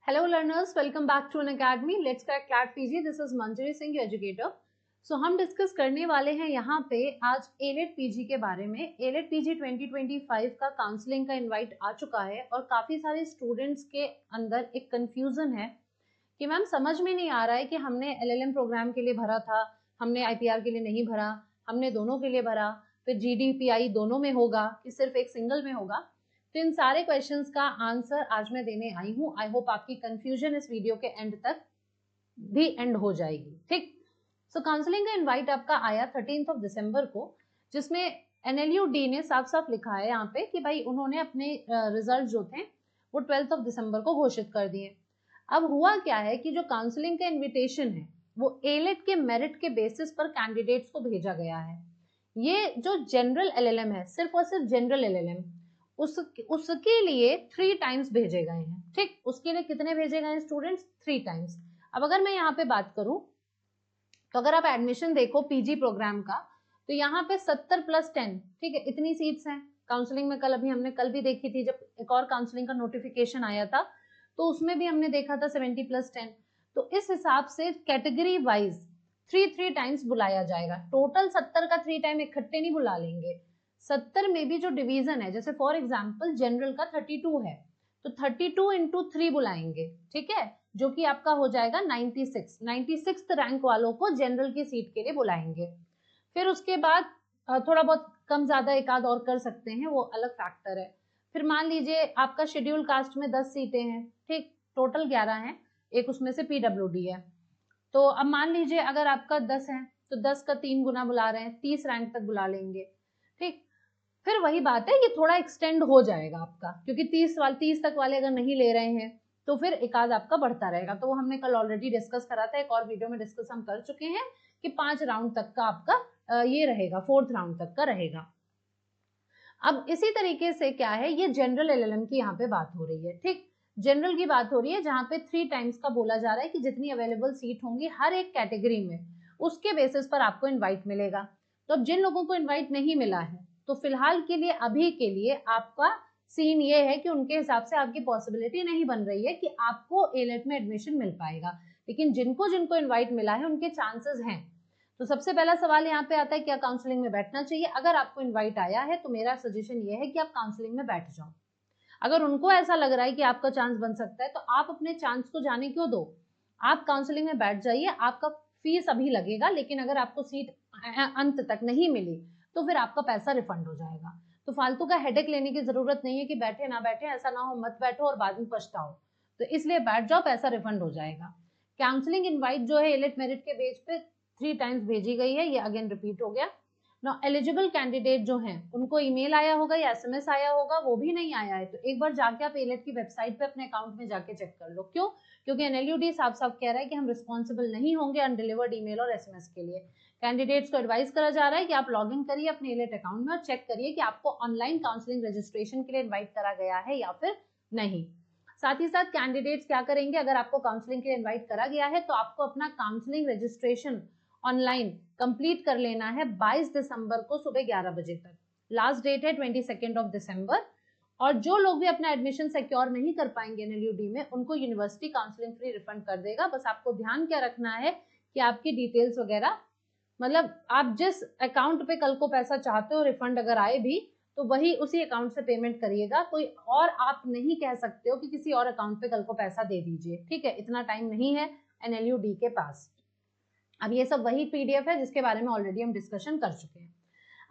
Hello learners, welcome back to an academy. Let's crack CLAT PG. This is Manjari Singh, your educator. So हम discuss करने वाले हैं यहाँ पे आज एलेट पीजी के बारे में। एलेट पीजी 2025 का काउंसलिंग का इनवाइट आ चुका है और काफ़ी सारे स्टूडेंट्स के अंदर एक कंफ्यूजन है कि मैम समझ में नहीं आ रहा है कि हमने एलएलएम प्रोग्राम के लिए भरा था, हमने आईपीआर के लिए नहीं भरा, हमने दोनों के लिए भरा, फिर जीडीपीआई दोनों में होगा कि सिर्फ एक सिंगल में होगा। तो इन सारे क्वेश्चंस का आंसर आज मैं देने आई हूँ। आई होप आपकी कंफ्यूजन इस वीडियो के एंड तक भी एंड हो जाएगी। ठीक, सो काउंसलिंग का इनवाइट आपका आया 13 दिसंबर को, जिसमें एनएलयूडी ने साफ साफ लिखा है यहाँ पे कि भाई उन्होंने अपने रिजल्ट जो थे वो 12 दिसंबर को घोषित कर दिए। अब हुआ क्या है कि जो काउंसलिंग का इन्विटेशन है वो एलेट के मेरिट के बेसिस पर कैंडिडेट्स को भेजा गया है। ये जो जनरल एलएलएम है, सिर्फ और सिर्फ जनरल एलएलएम, उसके लिए 3 टाइम्स भेजे गए हैं। ठीक, उसके लिए कितने भेजे गए हैं स्टूडेंट्स? 3 टाइम्स। अब अगर मैं यहाँ पे बात करूं तो अगर आप एडमिशन देखो पीजी प्रोग्राम का तो यहाँ पे 70 + 10, ठीक है, इतनी सीट्स हैं। काउंसलिंग में हमने कल भी देखी थी, जब एक और काउंसलिंग का नोटिफिकेशन आया था तो उसमें भी हमने देखा था 70 + 10। तो इस हिसाब से कैटेगरी वाइज 3 टाइम्स बुलाया जाएगा। टोटल 70 का 3 टाइम इकट्ठे नहीं बुला लेंगे। 70 में भी जो डिवीजन है, जैसे फॉर एग्जांपल जनरल का 32 है तो 32 × 3 बुलाएंगे, ठीक है, जो कि आपका हो जाएगा 96 रैंक वालों को जनरल की सीट के लिए बुलाएंगे। फिर उसके बाद थोड़ा बहुत कम ज्यादा एक आध और कर सकते हैं, वो अलग फैक्टर है। फिर मान लीजिए आपका शेड्यूल कास्ट में 10 सीटें हैं, ठीक, टोटल 11 हैं, एक उसमें से पीडब्ल्यूडी है। तो अब मान लीजिए अगर आपका 10 है तो 10 का 3 गुना बुला रहे हैं, 30 रैंक तक बुला लेंगे। ठीक, फिर वही बात है, ये थोड़ा एक्सटेंड हो जाएगा आपका, क्योंकि 30 तक वाले अगर नहीं ले रहे हैं तो फिर एक आध आपका बढ़ता रहेगा। तो वो हमने कल ऑलरेडी डिस्कस करा था, एक और वीडियो में डिस्कस हम कर चुके हैं कि 5 राउंड तक का आपका ये रहेगा, 4th राउंड तक का रहेगा। अब इसी तरीके से क्या है, ये जनरल एलएलएम की यहाँ पे बात हो रही है। ठीक, जनरल की बात हो रही है जहाँ पे 3 टाइम्स का बोला जा रहा है कि जितनी अवेलेबल सीट होंगी हर एक कैटेगरी में, उसके बेसिस पर आपको इन्वाइट मिलेगा। तो अब जिन लोगों को इन्वाइट नहीं मिला है तो फिलहाल के लिए, अभी के लिए आपका सीन ये है कि उनके हिसाब से आपकी पॉसिबिलिटी नहीं बन रही है कि आपको एलेट में एडमिशन मिल पाएगा। लेकिन जिनको जिनको इन्वाइट मिला है उनके चांसेस हैं। तो सबसे पहला सवाल यहाँ पे आता है, क्या काउंसलिंग में बैठना चाहिए? अगर आपको इन्वाइट आया है तो मेरा सजेशन ये है कि आप काउंसलिंग में बैठ जाओ। अगर उनको ऐसा लग रहा है कि आपका चांस बन सकता है तो आप अपने चांस को जाने क्यों दो, आप काउंसलिंग में बैठ जाइए। आपका फीस अभी लगेगा, लेकिन अगर आपको सीट अंत तक नहीं मिली तो फिर आपका पैसा रिफंड हो जाएगा। तो फालतू का हेडेक लेने की जरूरत नहीं है कि बैठे ना बैठे, ऐसा ना हो मत बैठो और बाद में पछताओ। तो इसलिए बैठ जाओ, पैसा रिफंड हो जाएगा। काउंसलिंग इनवाइट जो है एलिट मेरिट के बेस पे 3 टाइम्स भेजी गई है, ये अगेन रिपीट हो गया। ना एलिजिबल कैंडिडेट जो हैं उनको ईमेल आया होगा या एसएमएस आया होगा, वो भी नहीं आया है तो एक बार जाके आप एलेट की वेबसाइट पे अपने अकाउंट में जाके चेक कर लो। क्यों? क्योंकि एनएलयूडी साफ साफ कह रहा है कि हम रिस्पॉन्सिबल नहीं होंगे अनडिलीवर्ड ईमेल और एसएमएस के लिए। कैंडिडेट्स को एडवाइस करा जा रहा है कि आप लॉग इन करिए अपने एलेट अकाउंट में और चेक करिए कि आपको ऑनलाइन काउंसलिंग रजिस्ट्रेशन के लिए इन्वाइट करा गया है या फिर नहीं। साथ ही साथ कैंडिडेट्स क्या करेंगे, अगर आपको काउंसलिंग के लिए इन्वाइट करा गया है तो आपको अपना काउंसलिंग रजिस्ट्रेशन ऑनलाइन कंप्लीट कर लेना है 22 दिसंबर को सुबह 11 बजे तक। लास्ट डेट है 22 दिसंबर। और जो लोग भी अपना एडमिशन सिक्योर नहीं कर पाएंगे एनएलयूडी में, उनको यूनिवर्सिटी काउंसलिंग फ्री रिफंड कर देगा। बस आपको ध्यान क्या रखना है कि आपकी डिटेल्स वगैरह, मतलब आप जिस अकाउंट पे कल को पैसा चाहते हो रिफंड अगर आए भी तो वही उसी अकाउंट से पेमेंट करिएगा। कोई और आप नहीं कह सकते हो कि किसी और अकाउंट पे कल को पैसा दे दीजिए, ठीक है, इतना टाइम नहीं है एनएलयूडी के पास। अब ये सब वही पीडीएफ है जिसके बारे में ऑलरेडी हम डिस्कशन कर चुके हैं।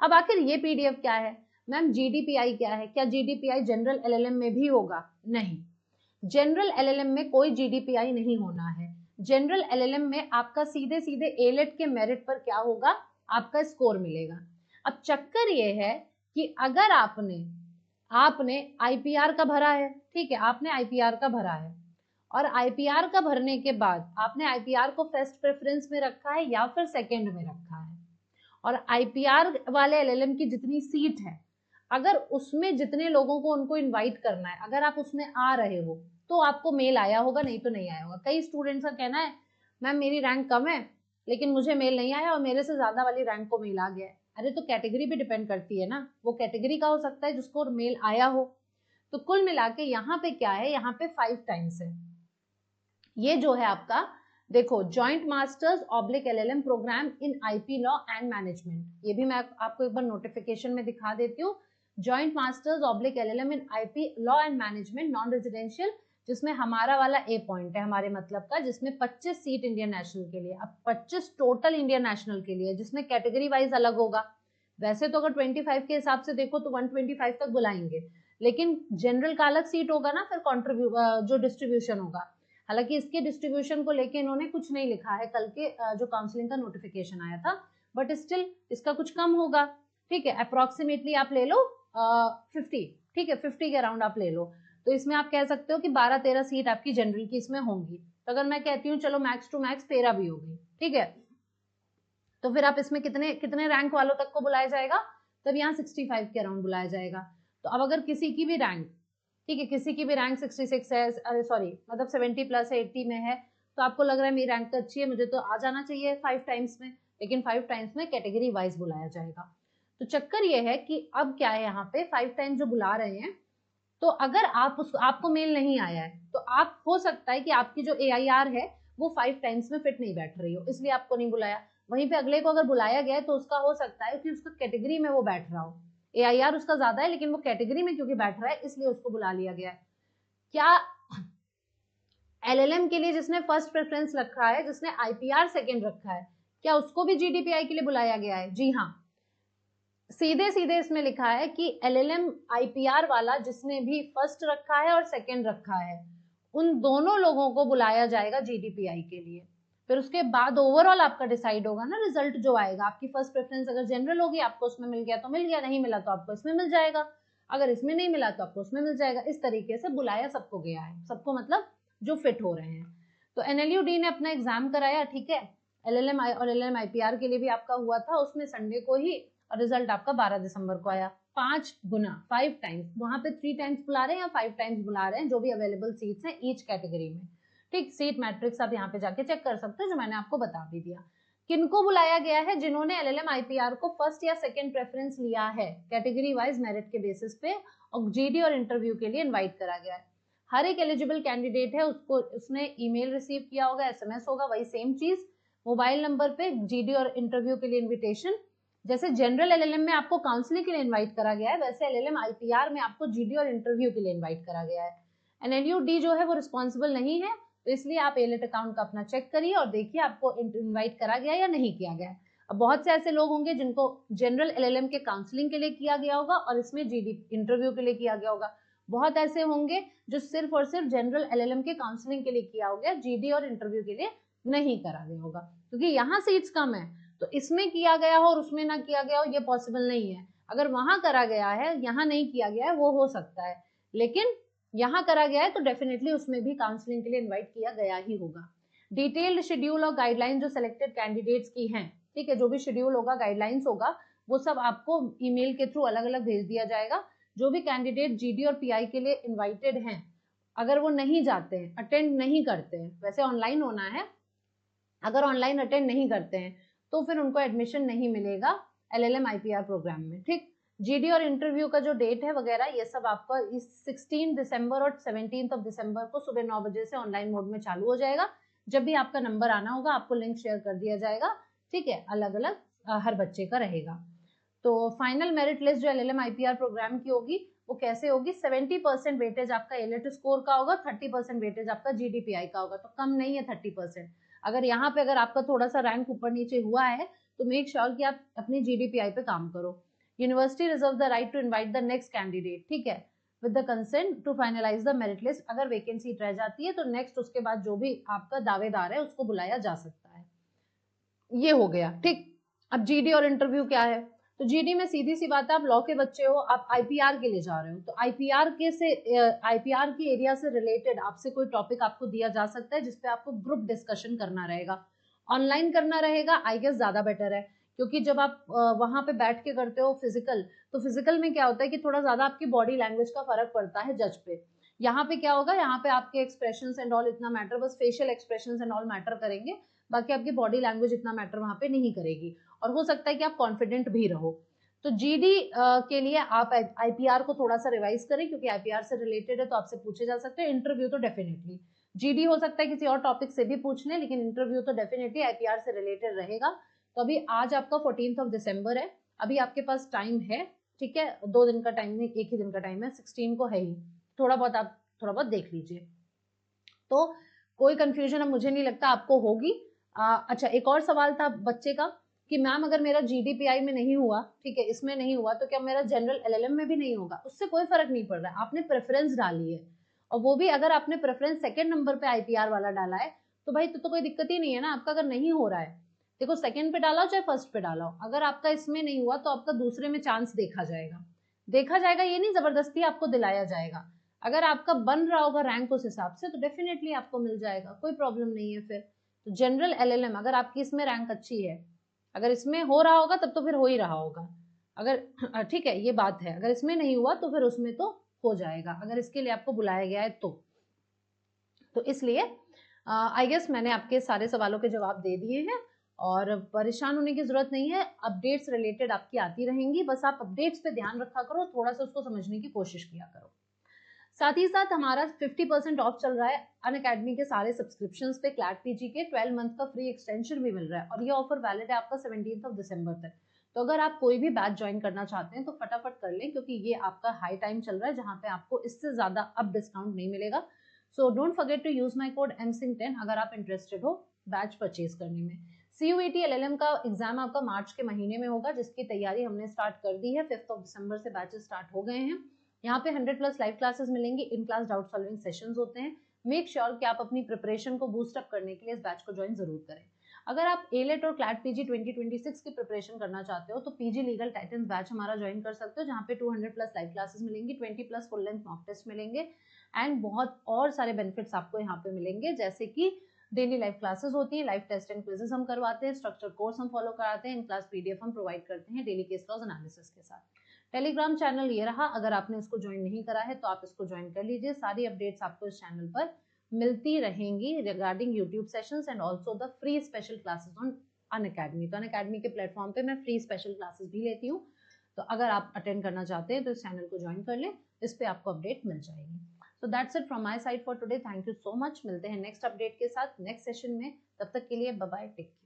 अब आखिर ये पीडीएफ क्या है? मैम जीडीपीआई क्या है? क्या जीडीपीआई जनरल एलएलएम में भी होगा? नहीं, जनरल एलएलएम में कोई जीडीपीआई नहीं होना है। जनरल एलएलएम में आपका सीधे सीधे एलेट के मेरिट पर क्या होगा, आपका स्कोर मिलेगा। अब चक्कर ये है कि अगर आपने आईपीआर का भरा है, ठीक है, आपने आईपीआर का भरा है और आईपीआर का भरने के बाद आपने आईपीआर को फर्स्ट प्रेफरेंस में रखा है या फिर सेकंड में रखा है, और आईपीआर वाले एलएलएम की जितनी सीट है अगर उसमें जितने लोगों को उनको इनवाइट करना है, अगर आप उसमें आ रहे हो तो आपको मेल आया होगा, नहीं तो नहीं आया होगा। कई स्टूडेंट्स का कहना है मैम मेरी रैंक कम है लेकिन मुझे मेल नहीं आया और मेरे से ज्यादा वाली रैंक को मेल आ गया है। अरे तो कैटेगरी भी डिपेंड करती है ना, वो कैटेगरी का हो सकता है जिसको मेल आया हो। तो कुल मिला के यहाँ पे क्या है, यहाँ पे 5 टाइम्स है, ये जो है आपका, देखो, joint masters oblique LLM program in IP law and management, ये भी मैं आपको एक बार नोटिफिकेशन में दिखा देती हूँ। Joint masters oblique LLM in IP law and management non residential, जिसमें हमारा वाला ए पॉइंट है हमारे मतलब का, जिसमें 25 सीट इंडियन नेशनल के लिए, अब 25 टोटल इंडियन नेशनल के लिए, जिसमें कैटेगरी वाइज अलग होगा। वैसे तो अगर 25 के हिसाब से देखो तो 125 तक बुलाएंगे, लेकिन जनरल का अलग सीट होगा ना, फिर जो डिस्ट्रीब्यूशन होगा। हालांकि इसके डिस्ट्रीब्यूशन को लेके इन्होंने कुछ नहीं लिखा है, कल के जो काउंसलिंग का नोटिफिकेशन आया था, बट स्टिल इसका कुछ कम होगा। ठीक है, अप्रोक्सीमेटली आप ले लो 50, ठीक है, 50 के अराउंड आप ले लो। तो इसमें आप कह सकते हो कि 12-13 सीट आपकी जनरल की इसमें होंगी। तो अगर मैं कहती हूँ चलो मैक्स टू मैक्स 13 भी होगी, ठीक है, तो फिर आप इसमें कितने कितने रैंक वालों तक को बुलाया जाएगा, तब यहाँ 65 के अराउंड बुलाया जाएगा। तो अब अगर किसी की भी रैंक, ठीक है, किसी की भी रैंक 66 है, अरे सॉरी मतलब 70 प्लस है, 80 में है, तो आपको लग रहा है मेरी रैंक तो अच्छी है, मुझे तो आ जाना चाहिए 5 टाइम्स में, लेकिन 5 टाइम्स में कैटेगरी वाइज बुलाया जाएगा। तो चक्कर ये है कि अब क्या है, यहाँ पे 5 टाइम्स जो बुला रहे हैं, तो अगर आपको मेल नहीं आया है, तो आप हो सकता है कि आपकी जो AIR है वो 5 टाइम्स में फिट नहीं बैठ रही हो, इसलिए आपको नहीं बुलाया। वहीं पे अगले को अगर बुलाया गया है तो उसका हो सकता है कि उसका कैटेगरी में वो बैठ रहा हो, AIR उसका ज्यादा है लेकिन वो कैटेगरी में क्योंकि बैठ रहा है इसलिए उसको बुला लिया गया है। क्या LLM के लिए जिसने फर्स्ट प्रेफरेंस रखा है, जिसने IPR सेकेंड रखा है, क्या उसको भी GDPI के लिए बुलाया गया है? जी हाँ, सीधे सीधे इसमें लिखा है कि LLM IPR वाला जिसने भी फर्स्ट रखा है और सेकेंड रखा है, उन दोनों लोगों को बुलाया जाएगा GDPI के लिए। फिर उसके बाद ओवरऑल आपका डिसाइड होगा ना रिजल्ट जो आएगा। आपकी फर्स्ट प्रेफरेंस अगर जनरल होगी, आपको उसमें मिल गया तो मिल गया, नहीं मिला तो आपको इसमें मिल जाएगा, अगर इसमें नहीं मिला तो आपको उसमें मिल जाएगा। इस तरीके से बुलाया सबको गया है, सबको मतलब जो फिट हो रहे हैं। तो NLUD ने अपना एग्जाम कराया, ठीक है, LLM और LLM IPR के लिए भी आपका हुआ था, उसमें संडे को ही, और रिजल्ट आपका 12 दिसंबर को आया। 5 गुना 5 टाइम्स, वहां पे 3 टाइम्स बुला रहे हैं या 5 टाइम्स बुला रहे हैं, जो भी अवेलेबल सीट्स हैं ईच कैटेगरी में। ठीक, सीट मैट्रिक्स आप यहाँ पे जाके चेक कर सकते हो, जो मैंने आपको बता भी दिया। किनको बुलाया गया है? जिन्होंने LLM IPR को फर्स्ट या सेकेंड प्रेफरेंस लिया है कैटेगरी वाइज मेरिट के बेसिस पे, और GD और इंटरव्यू के लिए इन्वाइट करा गया है। हर एक एलिजिबल कैंडिडेट है, उसको उसने ईमेल रिसीव किया होगा, SMS होगा, वही सेम चीज, मोबाइल नंबर पे GD और इंटरव्यू के लिए इन्विटेशन। जैसे जनरल LLM में आपको काउंसलिंग के लिए इनवाइट करा गया है, वैसे LLM IPR में आपको GD और इंटरव्यू के लिए इनवाइट करा गया है। NLUD जो है वो रिस्पॉन्सिबल नहीं है, तो इसलिए आप एलेट अकाउंट का अपना चेक करिए और देखिए आपको इनवाइट करा गया या नहीं किया गया है। अब बहुत से ऐसे लोग होंगे जिनको जनरल LLM के काउंसलिंग के लिए किया गया होगा और इसमें GD इंटरव्यू के लिए किया गया होगा। बहुत ऐसे होंगे जो सिर्फ और सिर्फ जनरल LLM के काउंसलिंग के लिए किया होगा, GD और इंटरव्यू के लिए नहीं करा गया होगा, क्योंकि यहाँ सीट्स कम है, तो इसमें किया गया हो और उसमें ना किया गया हो ये पॉसिबल नहीं है। अगर वहां करा गया है, यहाँ नहीं किया गया है, वो हो सकता है, लेकिन यहाँ करा गया है तो डेफिनेटली उसमें भी काउंसलिंग के लिए इनवाइट किया गया ही होगा। डिटेल्ड शेड्यूल और गाइडलाइन जो सिलेक्टेड कैंडिडेट्स की हैं, ठीक है, जो भी शेड्यूल होगा, गाइडलाइंस होगा, वो सब आपको ईमेल के थ्रू अलग अलग भेज दिया जाएगा। जो भी कैंडिडेट GD और PI के लिए इन्वाइटेड हैं, अगर वो नहीं जाते हैं, अटेंड नहीं करते हैं, वैसे ऑनलाइन होना है, अगर ऑनलाइन अटेंड नहीं करते हैं तो फिर उनको एडमिशन नहीं मिलेगा LLM IPR प्रोग्राम में। ठीक, GD और इंटरव्यू का जो डेट है वगैरह ये सब आपका इस 16 दिसंबर और 17 दिसंबर को सुबह 9 बजे से ऑनलाइन मोड में चालू हो जाएगा। जब भी आपका नंबर आना होगा आपको लिंक शेयर कर दिया जाएगा, ठीक है, अलग अलग हर बच्चे का रहेगा। तो फाइनल मेरिट लिस्ट जो LLM IPR प्रोग्राम की होगी वो कैसे होगी? 70% वेटेज आपका एलेट स्कोर का होगा, 30% वेटेज आपका GDPI का होगा, तो कम नहीं है 30%। अगर यहाँ पे अगर आपका थोड़ा सा रैंक ऊपर नीचे हुआ है तो मेक श्योर कि आप अपनी GDPI पे काम करो। University reserve the right to invite the next candidate, ठीक है, with the consent to finalise the merit list. अगर वैकेंसी रह जाती है तो नेक्स्ट उसके बाद जो भी आपका दावेदार है उसको बुलाया जा सकता है। ये हो गया, ठीक। अब GD और इंटरव्यू क्या है? तो GD में सीधी सी बात है, आप लॉ के बच्चे हो, आप IPR के लिए जा रहे हो, तो IPR के एरिया से रिलेटेड आपसे कोई टॉपिक आपको दिया जा सकता है जिसपे आपको ग्रुप डिस्कशन करना रहेगा। ऑनलाइन करना रहेगा, आई गेस ज्यादा बेटर है, क्योंकि जब आप वहां पे बैठ के करते हो फिजिकल, तो फिजिकल में क्या होता है कि थोड़ा ज्यादा आपकी बॉडी लैंग्वेज का फर्क पड़ता है जज पे। यहाँ पे क्या होगा, यहाँ पे आपके एक्सप्रेशंस एंड ऑल इतना मैटर, बस facial expressions and all matter करेंगे, बाकी आपकी बॉडी लैंग्वेज इतना मैटर वहां पे नहीं करेगी, और हो सकता है कि आप कॉन्फिडेंट भी रहो। तो GD के लिए आप IPR को थोड़ा सा रिवाइज करें, क्योंकि IPR से रिलेटेड है तो आपसे पूछे जा सकते हैं। इंटरव्यू तो डेफिनेटली जीडी हो सकता है किसी और टॉपिक से भी पूछ लें, लेकिन इंटरव्यू तो डेफिनेटली आईपीआर से रिलेटेड रहेगा। तो अभी आज आपका 14 दिसंबर है, अभी आपके पास टाइम है, ठीक है, 2 दिन का टाइम नहीं, 1 ही दिन का टाइम है, 16 को है ही, थोड़ा बहुत देख लीजिए। तो कोई कंफ्यूजन अब मुझे नहीं लगता आपको होगी। अच्छा, एक और सवाल था बच्चे का कि मैम अगर मेरा जीडीपीआई में नहीं हुआ, ठीक है, इसमें नहीं हुआ, तो क्या मेरा जनरल एलएलएम में भी नहीं होगा? उससे कोई फर्क नहीं पड़ रहा है, आपने प्रेफरेंस डाली है, और वो भी अगर आपने प्रेफरेंस सेकंड नंबर पे आईपीआर वाला डाला है तो भाई तो कोई दिक्कत ही नहीं है ना आपका। अगर नहीं हो रहा है, देखो सेकंड पे डाला हो चाहे फर्स्ट पे डाला हो, अगर आपका इसमें नहीं हुआ तो आपका दूसरे में चांस देखा जाएगा, ये नहीं जबरदस्ती आपको दिलाया जाएगा। अगर आपका बन रहा होगा रैंक उस हिसाब से तो डेफिनेटली आपको मिल जाएगा, कोई प्रॉब्लम नहीं है। फिर तो जनरल एलएलएम अगर आपकी इसमें रैंक अच्छी है, अगर इसमें हो रहा होगा तब तो फिर हो ही रहा होगा, अगर ठीक है ये बात है, अगर इसमें नहीं हुआ तो फिर उसमें तो हो जाएगा, अगर इसके लिए आपको बुलाया गया है तो इसलिए आई गेस मैंने आपके सारे सवालों के जवाब दे दिए हैं, और परेशान होने की जरूरत नहीं है, अपडेट्स रिलेटेड आपकी आती रहेंगी, बस आप अपडेट्स पे ध्यान रखा करो, थोड़ा सा उसको समझने की कोशिश किया करो। साथ ही साथ हमारा 50% ऑफ चल रहा है अनअकैडमी के सारे सब्सक्रिप्शन पे, क्लैट पीजी के 12 मंथ का फ्री एक्सटेंशन भी मिल रहा है, और ये ऑफर वैलिड है आपका 17 दिसंबर तक। तो अगर आप कोई भी बैच ज्वाइन करना चाहते हैं तो फटाफट कर लें, क्योंकि ये आपका हाई टाइम चल रहा है जहां पे आपको इससे ज्यादा अब डिस्काउंट नहीं मिलेगा। So don't forget to use my code msing10 अगर आप इंटरेस्टेड हो बैच परचेज करने में। CUET LLM का एग्जाम आपका मार्च के महीने में होगा, जिसकी तैयारी हमने स्टार्ट कर दी है, 5 दिसंबर से बैचेस स्टार्ट हो गए हैं। यहाँ पे 100+ लाइव क्लासेस मिलेंगी, in class doubt solving sessions होते हैं। मेक श्योर कि आप अपनी प्रिपरेशन को बूस्ट अप करने के लिए इस बैच को ज्वाइन जरूर करें। अगर आप एलेट और क्लैट पीजी 2026 की प्रिपरेशन करना चाहते हो तो पीजी लीगल टाइटन्स बैच हमारा ज्वाइन कर सकते हो, जहाँ पे 200+ लाइव क्लासेस मिलेंगी, 20+ फुल लेंथ मॉक टेस्ट मिलेंगे, एंड बहुत और सारे बेनिफिट्स आपको यहाँ पे मिलेंगे, जैसे कि डेली लाइव क्लासेस होती हैं, लाइव टेस्ट एंड क्विजेस हम करवाते हैं, स्ट्रक्चर कोर्स हम फॉलो कराते हैं, इन क्लास पीडीएफ हम प्रोवाइड करते हैं डेली केस लॉज एनालिसिस के साथ। टेलीग्राम चैनल ये रहा, अगर आपने इसको ज्वाइन नहीं करा है तो आप इसको ज्वाइन कर लीजिए, सारी अपडेट्स आपको इस चैनल पर मिलती रहेंगी regarding YouTube sessions and also the free special classes on Unacademy. तो अनअकैडमी के प्लेटफॉर्म पे मैं फ्री स्पेशल क्लासेस भी लेती हूँ, तो अगर आप अटेंड करना चाहते हैं तो इस चैनल को ज्वाइन कर लें, इस पे आपको अपडेट मिल जाएगी। So that's it from my side for today, thank you so much, मिलते हैं नेक्स्ट अपडेट के साथ नेक्स्ट सेशन में, तब तक के लिए बाय बाय, टेक केयर।